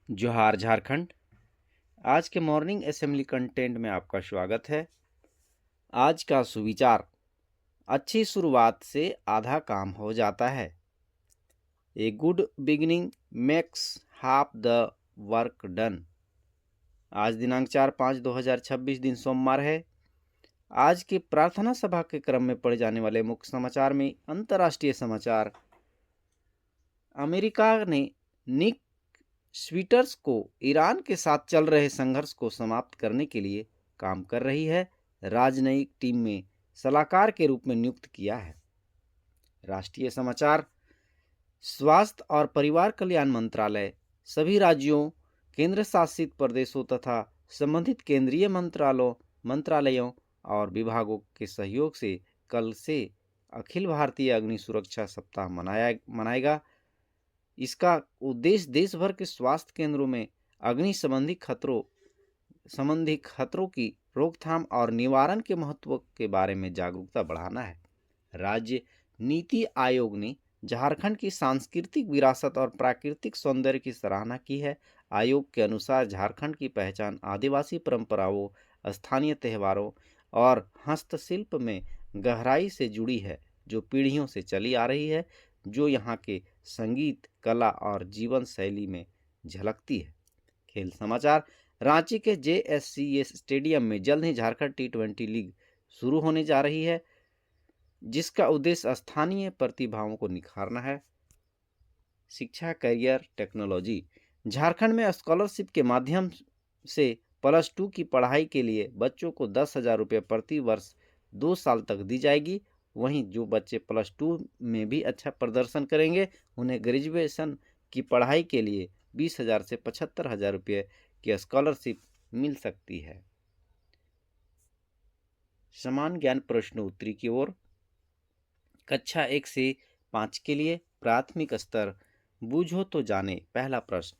जोहार झारखंड। आज के मॉर्निंग असेंबली कंटेंट में आपका स्वागत है। आज का सुविचार, अच्छी शुरुआत से आधा काम हो जाता है। A good beginning makes half the work done. आज दिनांक 4/5/2026 दिन सोमवार है। आज की प्रार्थना सभा के क्रम में पढ़े जाने वाले मुख्य समाचार में अंतर्राष्ट्रीय समाचार, अमेरिका ने निक स्वीटर्स को ईरान के साथ चल रहे संघर्ष को समाप्त करने के लिए काम कर रही है। राजनयिक टीम में सलाहकार के रूप में नियुक्त किया है। राष्ट्रीय समाचार, स्वास्थ्य और परिवार कल्याण मंत्रालय सभी राज्यों, केंद्र शासित प्रदेशों तथा संबंधित केंद्रीय मंत्रालयों और विभागों के सहयोग से कल से अखिल भारतीय अग्नि सुरक्षा सप्ताह मनाएगा। इसका उद्देश्य देश भर के स्वास्थ्य केंद्रों में अग्नि संबंधी खतरों की रोकथाम और निवारण के महत्व के बारे में जागरूकता बढ़ाना है। राज्य नीति आयोग ने झारखंड की सांस्कृतिक विरासत और प्राकृतिक सौंदर्य की सराहना की है। आयोग के अनुसार झारखंड की पहचान आदिवासी परंपराओं, स्थानीय त्योहारों और हस्तशिल्प में गहराई से जुड़ी है, जो पीढ़ियों से चली आ रही है, जो यहाँ के संगीत, कला और जीवन शैली में झलकती है। खेल समाचार, रांची के JSCA स्टेडियम में जल्द ही झारखंड T20 लीग शुरू होने जा रही है, जिसका उद्देश्य स्थानीय प्रतिभाओं को निखारना है। शिक्षा, करियर, टेक्नोलॉजी, झारखंड में स्कॉलरशिप के माध्यम से +2 की पढ़ाई के लिए बच्चों को 10,000 रुपये प्रति वर्ष 2 साल तक दी जाएगी। वहीं जो बच्चे +2 में भी अच्छा प्रदर्शन करेंगे, उन्हें ग्रेजुएशन की पढ़ाई के लिए 20,000 से 75,000 रुपये की स्कॉलरशिप मिल सकती है। समान ज्ञान प्रश्नोत्तरी की ओर, कक्षा 1 से 5 के लिए प्राथमिक स्तर, बूझो तो जाने। पहला प्रश्न,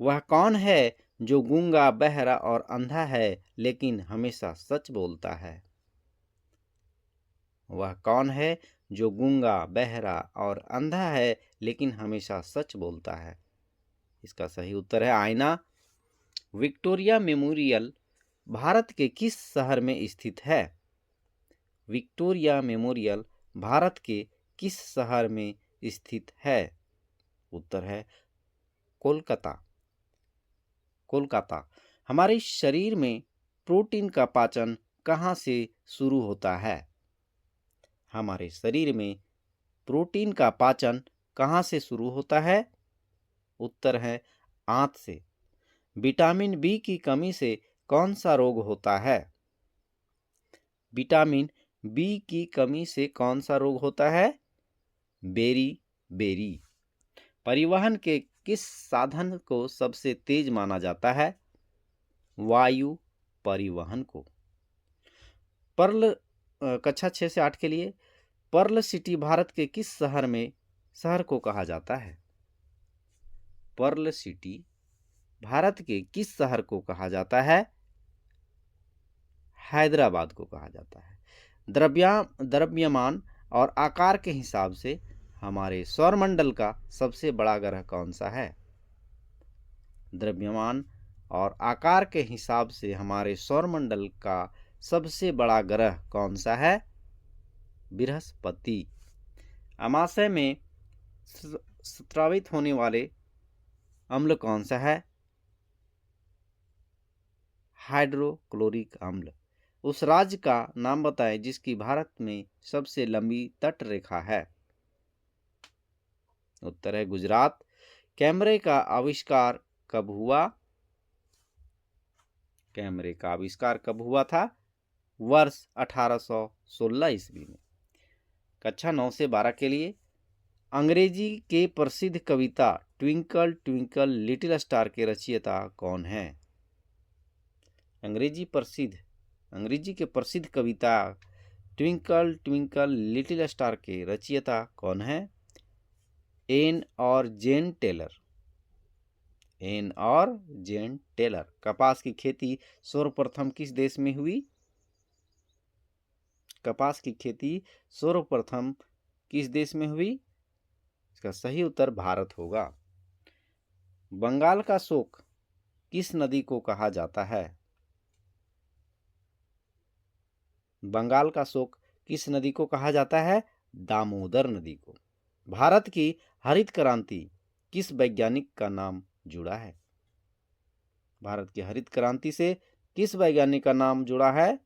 वह कौन है जो गूंगा, बहरा और अंधा है लेकिन हमेशा सच बोलता है? वह कौन है जो गूंगा, बहरा और अंधा है लेकिन हमेशा सच बोलता है? इसका सही उत्तर है आईना। विक्टोरिया मेमोरियल भारत के किस शहर में स्थित है? विक्टोरिया मेमोरियल भारत के किस शहर में स्थित है? उत्तर है कोलकाता। कोलकाता। हमारे शरीर में प्रोटीन का पाचन कहाँ से शुरू होता है? हमारे शरीर में प्रोटीन का पाचन कहाँ से शुरू होता है? उत्तर है आंत से। विटामिन बी की कमी से कौन सा रोग होता है? विटामिन बी की कमी से कौन सा रोग होता है? बेरी। परिवहन के किस साधन को सबसे तेज माना जाता है? वायु परिवहन को। पर्ल कक्षा 6 से 8 के लिए, पर्ल सिटी भारत के किस शहर को कहा जाता है? पर्ल सिटी भारत के किस शहर को कहा जाता है? हैदराबाद को कहा जाता है। द्रव्यमान और आकार के हिसाब से हमारे सौरमंडल का सबसे बड़ा ग्रह कौन सा है? द्रव्यमान और आकार के हिसाब से हमारे सौरमंडल का सबसे बड़ा ग्रह कौन सा है? बृहस्पति। अमाशय में स्रावित होने वाले अम्ल कौन सा है? हाइड्रोक्लोरिक अम्ल। उस राज्य का नाम बताएं जिसकी भारत में सबसे लंबी तट रेखा है। उत्तर है गुजरात। कैमरे का आविष्कार कब हुआ? कैमरे का आविष्कार कब हुआ था? वर्ष 1816 ईस्वी में। कक्षा 9 से 12 के लिए, अंग्रेजी के प्रसिद्ध कविता ट्विंकल ट्विंकल लिटिल स्टार के रचयिता कौन है? अंग्रेजी के प्रसिद्ध कविता ट्विंकल ट्विंकल लिटिल स्टार के रचयिता कौन है? एन और जेन टेलर। कपास की खेती सर्वप्रथम किस देश में हुई? कपास की खेती सर्वप्रथम किस देश में हुई? इसका सही उत्तर भारत होगा। बंगाल का शोक किस नदी को कहा जाता है? बंगाल का शोक किस नदी को कहा जाता है? दामोदर नदी को। भारत की हरित क्रांति किस वैज्ञानिक का नाम जुड़ा है? भारत की हरित क्रांति से किस वैज्ञानिक का नाम जुड़ा है?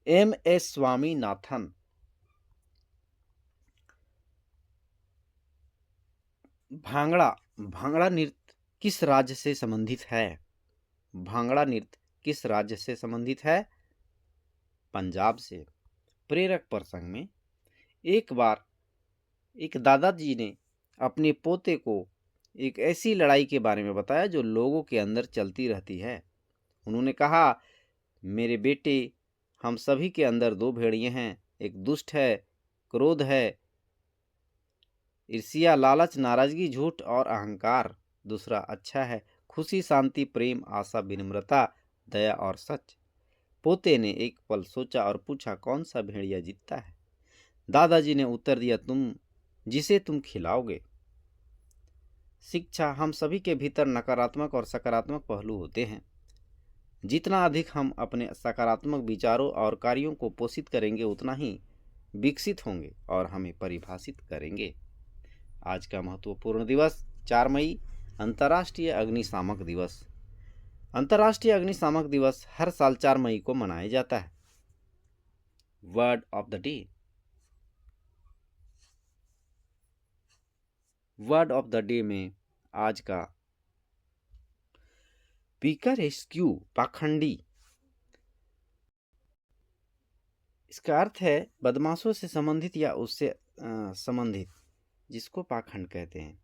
एम.एस. स्वामीनाथन। भांगड़ा भांगड़ा नृत्य किस राज्य से संबंधित है? भांगड़ा नृत्य किस राज्य से संबंधित है? पंजाब से। प्रेरक प्रसंग में एक बार एक दादाजी ने अपने पोते को एक ऐसी लड़ाई के बारे में बताया जो लोगों के अंदर चलती रहती है। उन्होंने कहा, मेरे बेटे, हम सभी के अंदर दो भेड़िए हैं, एक दुष्ट है, क्रोध है, ईर्ष्या, लालच, नाराजगी, झूठ और अहंकार। दूसरा अच्छा है, खुशी, शांति, प्रेम, आशा, विनम्रता, दया और सच। पोते ने एक पल सोचा और पूछा, कौन सा भेड़िया जीतता है? दादाजी ने उत्तर दिया, जिसे तुम खिलाओगे। शिक्षा हम सभी के भीतर नकारात्मक और सकारात्मक पहलू होते हैं। जितना अधिक हम अपने सकारात्मक विचारों और कार्यों को पोषित करेंगे उतना ही विकसित होंगे और हमें परिभाषित करेंगे। आज का महत्वपूर्ण दिवस 4 मई, अंतर्राष्ट्रीय अग्निशामक दिवस। अंतर्राष्ट्रीय अग्निशामक दिवस हर साल 4 मई को मनाया जाता है। Word of the day. Word of the day में आज का पिकारेस्क्यू, पाखंडी। इसका अर्थ है बदमाशों से संबंधित या उससे संबंधित, जिसको पाखंड कहते हैं।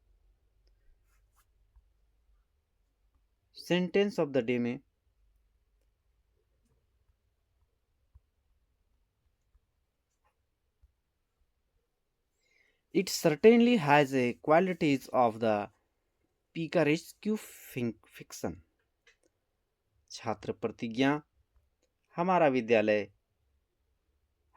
सेंटेंस ऑफ द डे में it certainly has a qualities of the picaresque fiction। छात्र प्रतिज्ञा, हमारा विद्यालय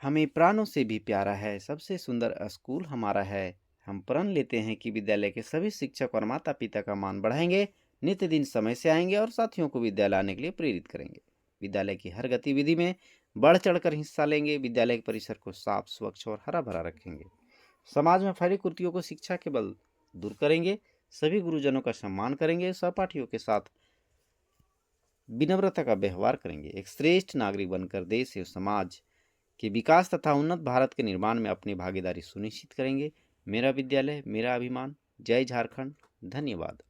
हमें प्राणों से भी प्यारा है, सबसे सुंदर स्कूल हमारा है। हम प्रण लेते हैं कि विद्यालय के सभी शिक्षक और माता पिता का मान बढ़ाएंगे, नित्य दिन समय से आएंगे और साथियों को विद्यालय आने के लिए प्रेरित करेंगे। विद्यालय की हर गतिविधि में बढ़ चढ़कर हिस्सा लेंगे, विद्यालय के परिसर को साफ, स्वच्छ और हरा भरा रखेंगे। समाज में फैली कुरीतियों को शिक्षा के बल दूर करेंगे, सभी गुरुजनों का सम्मान करेंगे, सहपाठियों के साथ विनम्रता का व्यवहार करेंगे। एक श्रेष्ठ नागरिक बनकर देश एवं समाज के विकास तथा उन्नत भारत के निर्माण में अपनी भागीदारी सुनिश्चित करेंगे। मेरा विद्यालय, मेरा अभिमान। जय झारखंड। धन्यवाद।